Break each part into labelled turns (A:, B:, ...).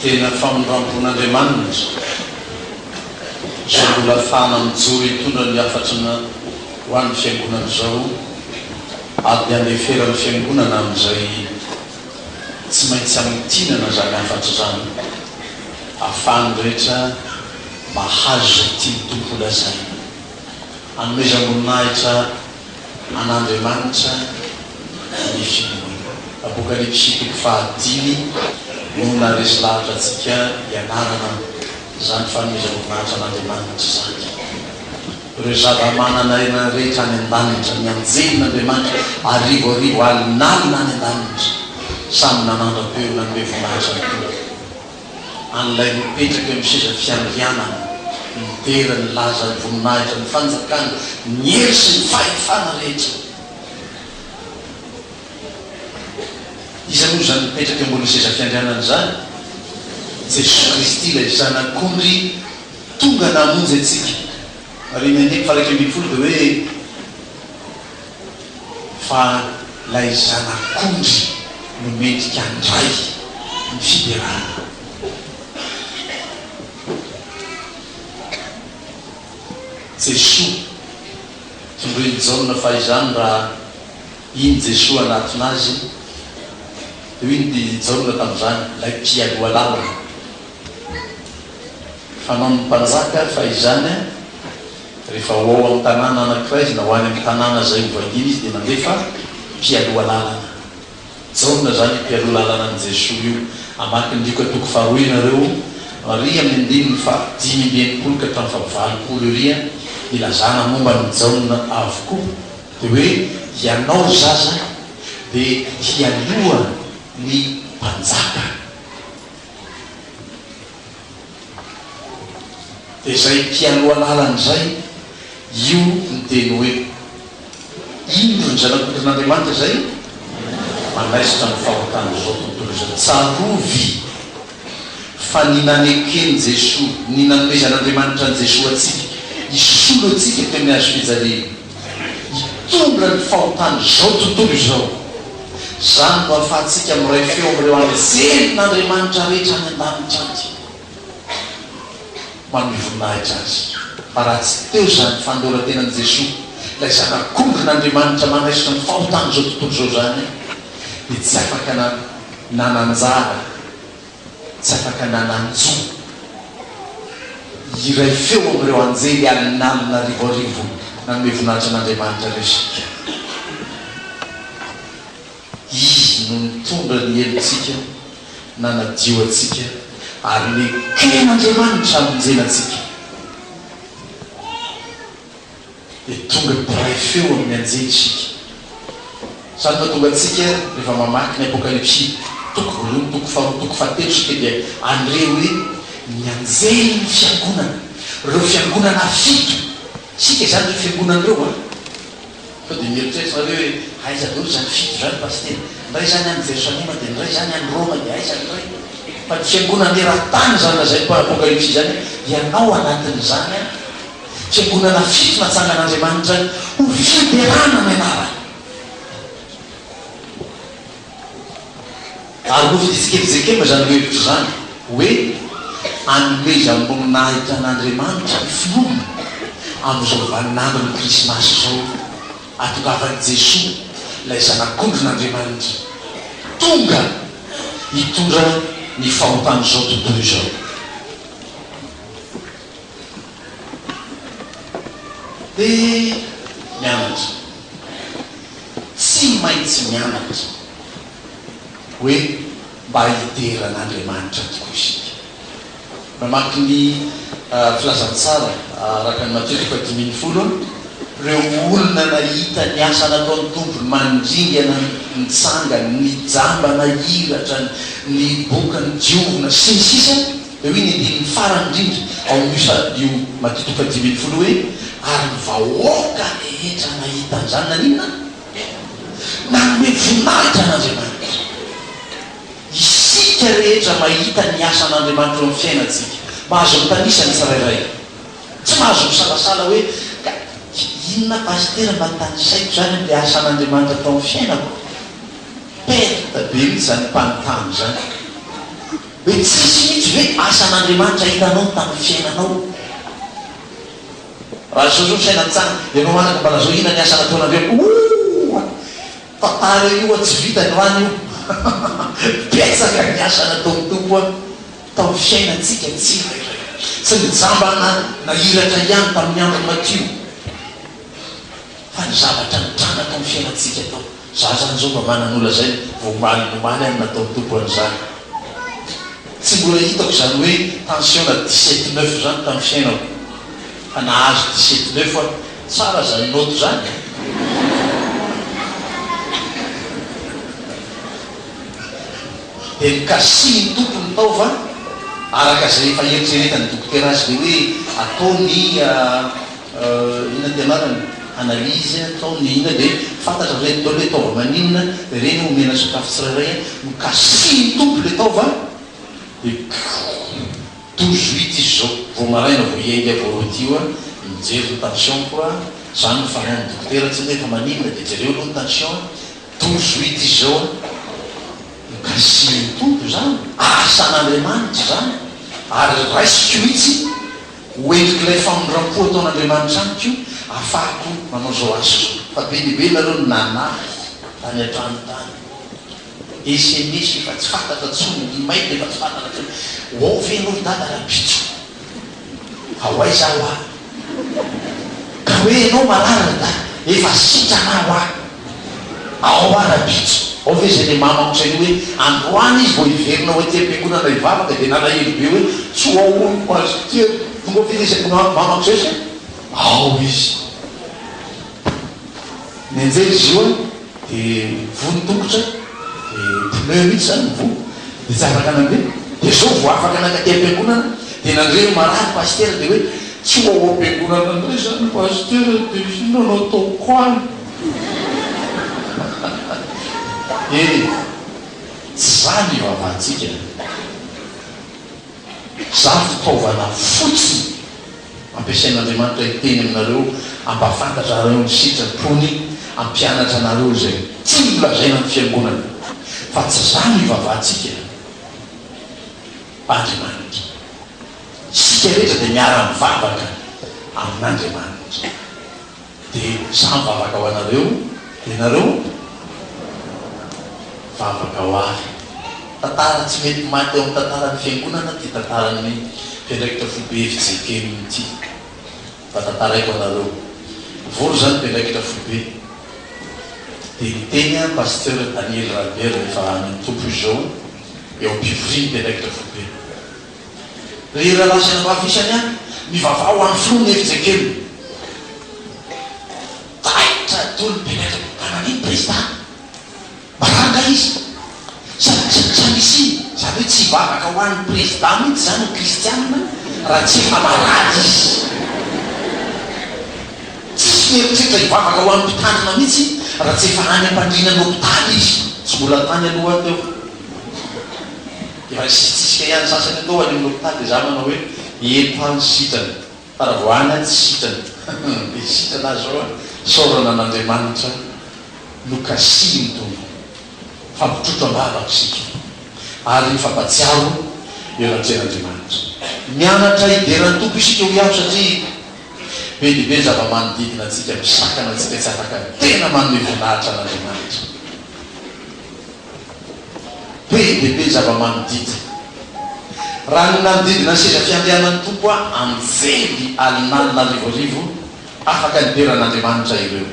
A: tena famonrampon'andriamanitra zay mbola fana mijoro hitondra ny afatrana ho an'ny fiangonana zao ady andeferan'ny fiangonana amin'izay tsy maintsy amitinana zany afatra zany ahafany rehetra mahazo zay tia tompo lazay anomezam-boninahitra an'andriamanitra ny finoana apokalipsy 5 no naresy lahatra atsika ianarana zany fanomezam-boninahitra an'andriamanitra zany ireo zava-manana ena rehetra any an-danitra ny anjelin'andriamanitra arivoarivo alinalina any an-danitra samy nanandram-peo nanome voninahitra ny tompo an'ilay mipetraka eo miseza fiangianana mitera ny laza ny voninahitra ny fanjakana ny hery sy ny fahefana rehetra izany zany mipetraka ambony seza fiandrianana zany Jesosy Kristy lay zanak'ondry tonga namonjy atsika ary mandeha faraika ambin'ny folo dia hoe fa lay zanak'ondry no mendrika andray ny fiderana Jesosy tindroy mijaona fa izany raha iny Jesosy anatinazy dia iny dijaona tamin'izany lay mpialoha lalana fanao ny mpanjaka fa izany rehefa ho ao amin'ny tanàna anankiray na ho any amin'ny tanàna zay hovadiny izy dia mandefa mpialoha lalana jaona zany mpialoha lalana ny Jesosy io amaky ndriko atoko faharoa nareo ary amin'ny andininy fa 5 ka hatramin'ny 7 ria ilazana momba ny jaona avokoa dia hoe ianao zaza dia hialoha ny mpanjaka dia zay mpialoha lalana zay io ny teny hoe indro ny zanak'ondrin'andriamanitra zay mandaisitra ny fahotana zao tontolo zao tsarovy fa ny nanekeny Jesosy ny nanomezan'andriamanitra ny Jesosy atsika isolo atsika teo amin'ny azo fijarena hitondra ny fahotana zao tontolo zao zany no ahafahantsika miray feo am'ireo anjelin'andriamanitra rehetra any an-danitra azy manome voninahitra azy fa raha tsy teo zany fandoran-tenan'i Jesosy lay zanak'ondrin'andriamanitra manaisitra ny fahotana zao tontolo zao zany dia tsy afaka nananjara tsy afaka nananjo iray feo am'ireo anjely alinalina rivoarivo nanome voninahitra an'andriamanitra resika izy no mitondra ny helontsika nanadio atsika ary leken'andriamanitra amonjenatsika dia tonga piray feo amin'ny anjelysika sany mahatonga atsika rehefa mamaky ny apokalipsy toko voalohany toko faharoa toko fahatelo sika dia andreo hoe ny anjely ny fiangonana reo fiangonana fito sika zany reo fiangonanareo a fa dia mieritreritra nareo hoe aiza dolo zany fito zany pastera ndray zany any Jerosalema dia ndray zany any Roma dia aiza ndray fa ny fiangonana eran-tany zany na zay apokalipsy zany ianao anatin'izany a fiangonana fito natsangan'andriamanitra ho fiderana ny anarany ary no fititsikevizekema zany hevitra zany hoe anomezam-boninahitra an'andriamanitra ny finoana amin'izao vaninandro ny krismasy zao atongavany Jesosy lay zanak'ondrin'andriamanitra tonga hitondra ny fahotana zao tontolo izao dia mianatra tsy maintsy mianatra hoe mba hiteran'andriamanitra tokoa isika mamaky ny filazantsara araka ny Matteo 10:10 reo olona nahita ny asa nataon'ny tompony mandringana nitsanga ny jamba nahiratra ny boka ny diovina sy ny sisa dia hoe ny andininy farany indrindra ao io Matteo 10:10 hoe ary ny vahoaka rehetra nahita an'izany naninona nanome voninahitra an'andriamanitra isika rehetra mahita ny asa an'andriamanitra eo amin'ny fiainatsika mahazo mitanisa ny tsirairay tsy mahazo misalasala hoe inona pastera mba tanisaiko zany le asa an'andriamanitra tao amin'ny fiainako perta be mihitsy zany mpanontany zany hoe tsisy mihitsy hoe asan'andriamanitra hitanao tamin'ny fiainanao raha zao zao fiainantsana ianao manaka mbala zao ina ny asa nataonandreo tantara io a tsy vita ny rano io petsaka ny asa nataony tompo a tamin'ny fiainantsika tsika sy nijamba nahiratra ihany tamin'ny andro matio fa ny zavatra nitrana tamin'ny fiainantsika tao za zany zao mba manan'ola zay vomaly nomaly any nataony tompo an'izany tsy mbola hitako zany hoe tension na 17-9 zany tamin'ny fiainako fa nahazo 17-9 a tsara zany noto zany de mikasiny tompony tao fa araka zay efa eritreretany dokotera azy le hoe ataony ina tianarany analyse ataony ina de fantatra reny tao le taova maninona de reny omena sakafo tsirairay mikasiny tompo le taova de 12-8 izy zao vo maraina vo ienga vorotio a mijery ny tension koa zany mifanao ny dokotera tsy hoe fa maninona de jereo aloha ny tension 12-8 izy zao mikasiny tompo zany asan'andriamanitra zany ary raisiko mihitsy hoendriky ilay famondram-po ataon'andriamanitra amiko afahako manao zao aso fa be dehibe nareo ny nanafy tany an-trano tany SMS fa tsy fantatra tsony maily efa tsy fantatra tsony ao venao dada rapitso aoay zaho a ka hoe ianao malarana da efa sitranao a ao a rapitso ao ve zay le mamako zay hoe androany izy vo iverinao hoe ty am-piangonana ivavaka de nalahelo be hoe tsy oaolo azy ty tonga firesako mamako zay zay ao izy ny anjery izy io a de vony tongotra de pneu mihitsy zany vo de tsy afaka nandeha de zao vo afaka nakaty am-piangonana de nandreny marary pastera de hoe tsy oao am-piangonana andre zany pastera de nanao ataoko any tsy zany ivavahantsika za fitaovana fotsiny ampiasain'andriamanitra hiteny aminareo ambafantatra reo ny sitrapony ampianatra anareo zay tsy milazaina ny fiangonana fa tsy zany ivavahantsika andriamanitra sika rehetra de miara mivavaka amin'andriamanitra de za mivavaka ho anareo de nareo vavaka ho avy tantara tsy mety maty eo amin'ny tantarany fiangonana ty tantarany mpiandraikitra fobe fijekeny ty fa tantaraiko anareo volo zany mpiandraikitra fobe de niteny a pasteur Daniel Rabert efa tompo izao eo am-pivoriany mpiandraikitra fobe re rahalasana mavisany a mivavao amin'ny filony fijekeny taitra tolo mpiandraikitra mananiny président baranga izy samisy zany hoe tsy hivavaka ho an'ny président mihitsy zany o kristianina raha tsy efa malady izy tsisy mieritreritra hivavaka ho an'ny mpitanana mihitsy raha tsy efa any ampandrina n'hôpitaly izy tsy mbola tany aloha teo efa sitsisika ihany sasany atao any amin'ny hôpitaly de za manao hoe etany sitrany fa raha vo any tsy sitrany de sitrana azy zao a saorana an'andriamanitra no kasiny tompo fampitrotro ambavaka sika ary mifampatsiaro eo-natren'andriamanitra mianatra hiderany tompo isika ho iaho satria be dehibe zava-manodidina atsika misakana atsika tsy afaka tena manome voninahitra an'andriamanitra be dehibe zava-manodidina raha ny nanodidina ny seza fiandehanany tompo a anjely alinalina rivorivo afaka nideran'andriamanitra ireo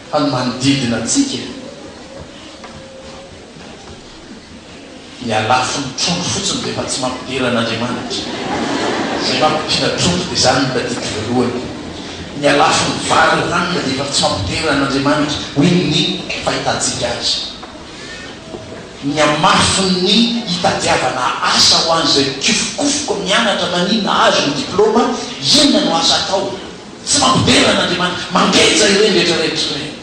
A: fa ny manodidina atsika mialafo ny trondro fotsiny de efa tsy mampideran'andriamanitra zay mampipina trondro de zany nitadiky voalohany mialafo ny vary ranina de efa tsy mampideran'andriamanitra hoe ny fahitatsika azy ny amafo ny hitadiavana asa ho an'izay kifokofoko mianatra manina azo ny diplôma inona no asa atao tsy mampideran'andriamanitra mangeja ireny rehetrarehetra reny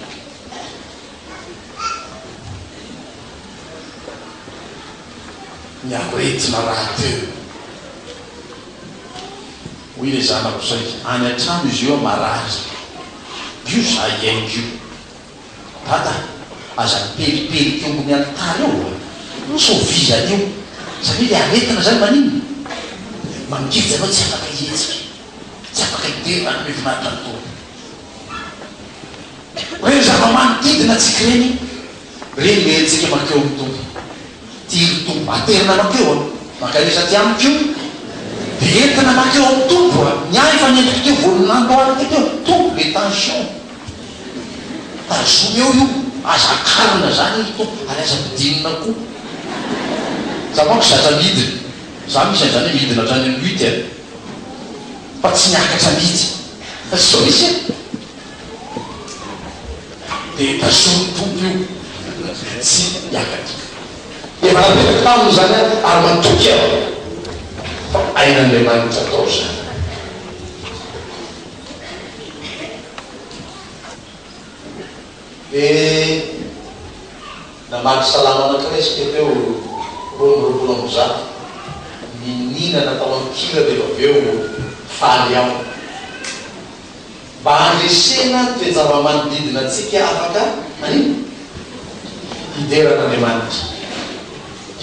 A: miakoretina raha teo hoy le zanako zay any an-trano izy io a marary io za iaingo io dada aza nipelipeliky ombony alitary eo sovizany io satria le aretina zany manino mangidy anao tsy afaka hetsika tsy afaka hiderana mevinaritra ny tompo hoe zava-manodidina tsika reny metsika makeo amin'ny tompo tiry tompo aterina makeo mankaniza ty amiko io de entina makeo amin'ny tompo niay fa nentiko teo volinandroany tekeo tompo le tension tazomy eo io azakarina zany io tompo ary aza-pidinina koa za manko zatra midina za misy an'zany hoe midina hatrany amin'ny 8 fa tsy niakatra mihitsy fa tsy zao misy de tazomy tompo io tsy miakatra efa napetaka taminy zany ary manotoky ao fa ain'Andriamanitra atao zany de namaky salama anakiray sika teo roamoroapolo ambizato mininana tao ankira de aveo faly ao mba andresena toe zava-manodidina atsika afaka anino hideran'Andriamanitra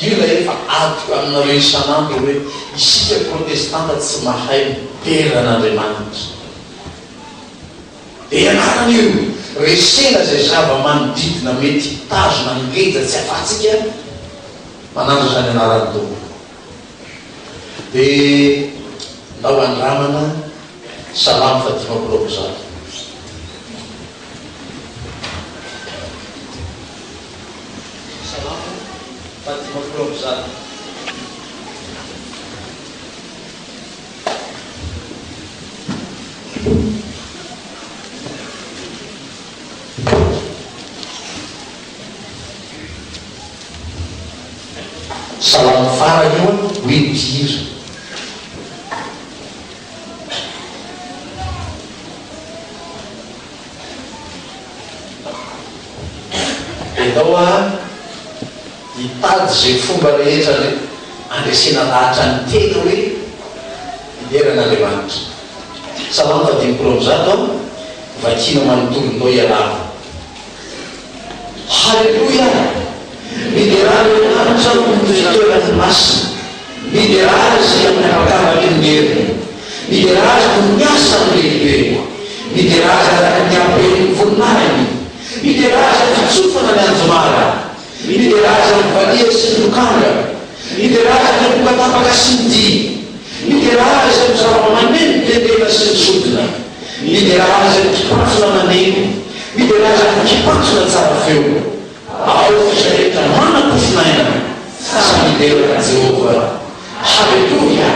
A: io la efa atoko aminareo isan'andro hoe isika protestanta tsy mahay mideran'Andriamanitra de ianarana io resena zay zava-manodidina mety tazona ngeja tsy afatsika manandro zany anarany tompo de ndao andramana salamo fa 5 salamo fa 5 salamo farany io hoe mihira enao hitady zay fomba rehetra le andresena lahatra ny tena hoe hideran'Andriamanitra salamo fa 5 vakina manontolondao ialava halleloia miderana fitoerany masina miderazy amin'ny apakavaky ny meriny miderazy no miasa ny lehibe miderazy araka ny ampeny voninahiny miderazy ny fitsofana ny anjomara miderazy ny valia sy ny lokanga miderazy ny bokatapaka sy ny di miderazy ny zava-maneno tendena sy ny sodina miderazy ny kipatsona maneno miderazy ny kipatsona tsara feo ao fizarehetra manam-pofinaina sa miderana Jehova halleluia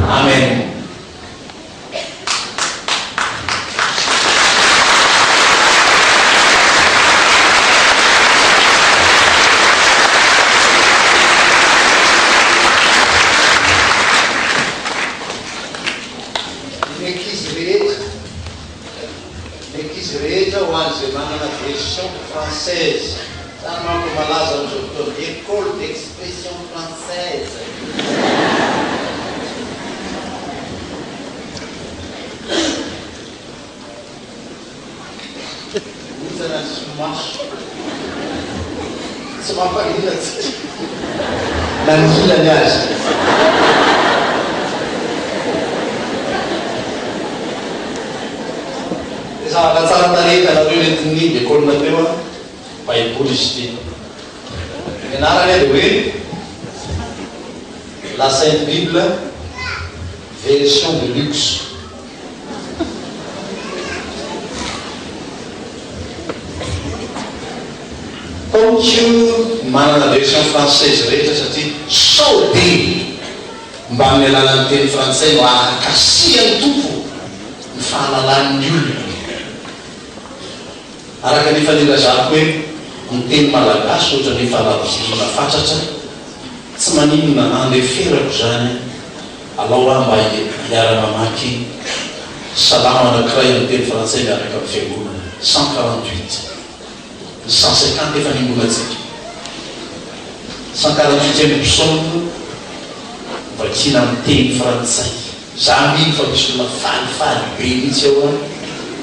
A: amen l'Église rehetra ho an'izay manana version française zany manko malaza am'izao fotoana école d'expression française misana somaso tsy mampahina tsika nanilany azy zavatra tsara tareka nareo nentin'ny école teo baiboly izy ty ianarany de hoe la Sainte Bible version de luxe taokio manana version française rehetra satria sao de mba amin'ny alalan'ny teny frantsay no arakasiany tompo ny fahalalan'ny olona araka ny fanilazako hoe ny teny malagasy ohatra ny fahalavozona fatratra tsy maninona andeferako zany alao mba hiara-mamaky salamo anakiray amin'ny teny frantsay miaraka amin'ny fiangonana 148 ny 150 efa nimbonatsika 148 psaume vakina amin'ny teny frantsay za mino fa misy olona falifaly be mihitsy ao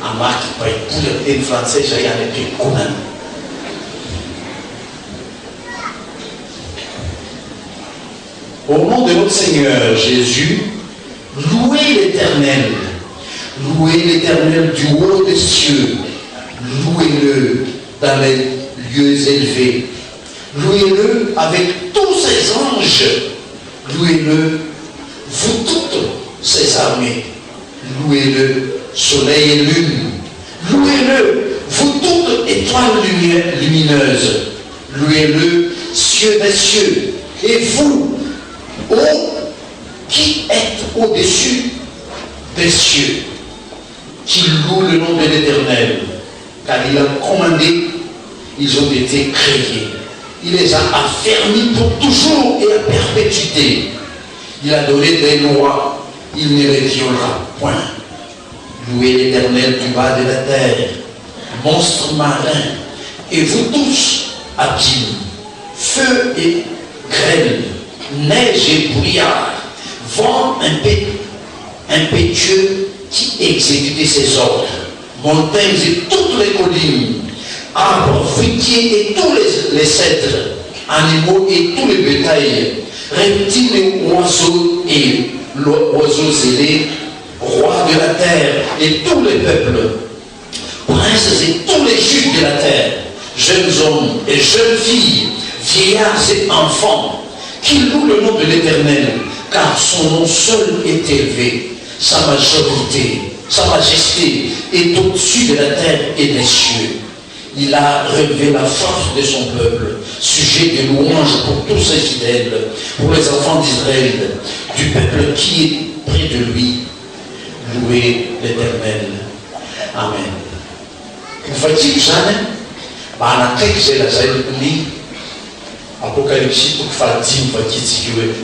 A: amaky baiboly amin'ny teny frantsay zay any am-piangonana Au nom de notre Seigneur Jésus, louez l'Éternel. Louez l'Éternel du haut des cieux. Louez-le dans les lieux élevés. Louez-le avec tous ses anges. Louez-le, vous toutes ses armées. Louez-le, soleil et lune. Louez-le, vous toutes étoiles lumineuses. Louez-le, cieux des cieux. Et vous, ô qui êtes au-dessus des cieux, qui louent le nom de l'Éternel, car il a commandé, ils ont été créés. Il les a affermis pour toujours et à perpétuité. Il a donné des lois, il ne les violera point. Louez l'Éternel du bas de la terre, monstres marins, et vous tous, abîmes, feu et grêle, neige et brouillard, vent impétueux qui exécutait ses ordres, montagnes et toutes les collines, arbres, fruitiers et tous les cèdres, animaux et tous les bétails, reptiles et oiseaux ailés, rois de la terre et tous les peuples, princes et tous les juges de la terre, jeunes hommes et jeunes filles, vieillards et enfants, qui louent le nom de l'Éternel, car son nom seul est élevé, sa majesté est au-dessus de la terre et des cieux. Il a relevé la force de son peuple, sujet de louange pour tous ses fidèles, pour les enfants d'Israël, du peuple qui est près de lui. Louez l'Éternel. Amen. Kufajibu sana maana tekste la zaidi ni Apokalipsi kufajibu fajitsikiwe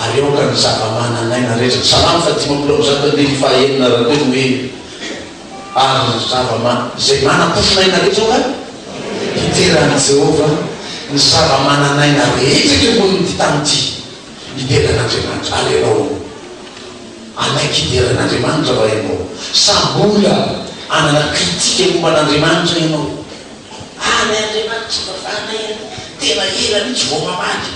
A: alioka msakamana na rezo salam fatima kulo zaka ndili faye na radwe savama zemana pufuna ina rezo ka kitira na Jehova nsavamana na ina rezo kikundi tamti idela na Jehova haleluya anakidera na Jehova waimo sabula ana kritike kumbanandrimanitra ianao andriamanitra ivavana ia tena ela mihitsy vao mamaky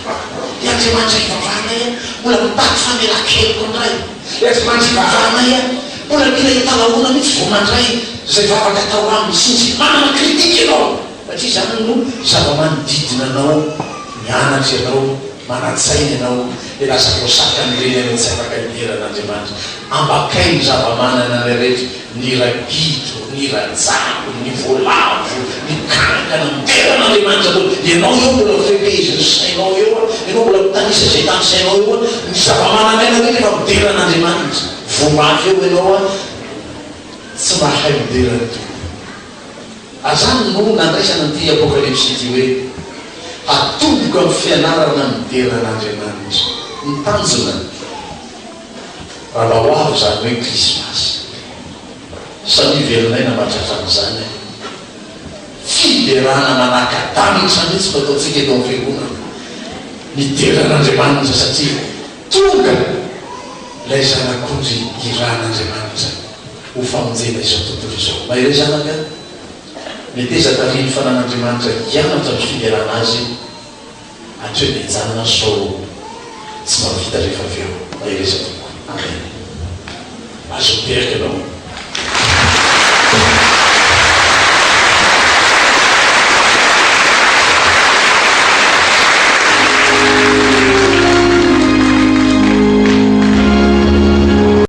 A: i andriamanitra ivavana ia mbola mitaky famelakeloko ndray i andriamanitra ivavana ia mbola mila hitalaona mihitsy vao mandray zay vavaka atao aminy sinitsy manana kritike ianao satria zany no zava-manodidina anao mianatra ianao manatsaina ianao le lasa voasaka am'ireny amin'ny tsy afaka hideran'andriamanitra ambakay ny zava-manana rehetra ny ragitro, ny rajako, ny voalavo, ny kankana miteran'andriamanitra aloha ianao eo mbola feheziny sainao eo ianao mbola mitanisa zay tany sainao eo ny zava-manana aina hoe rehefa mideran'andriamanitra vomafy eo ianao tsy mahay miderany to azany no nandraisana ty Apokalipsy ty hoe atomboko amin'ny fianarana mideran'andriamanitra ny tanjona raha hoavy zany hoe krismasy samy velonay na matratranyzany fiderana manakadanitra mihitsy fataotsika eto amin'ny fiangonana mideran'andriamanitra satria tonga lay zanak'ondry iran'andriamanitra ho famonjena izao tontolo izao mahire zanaka meteza tariny fanan'andriamanitra hianatra amin'ny fiderana azy atreo ny janona sao tsy mahavita rehefa avy eo mahire za toko amen azo teraka anao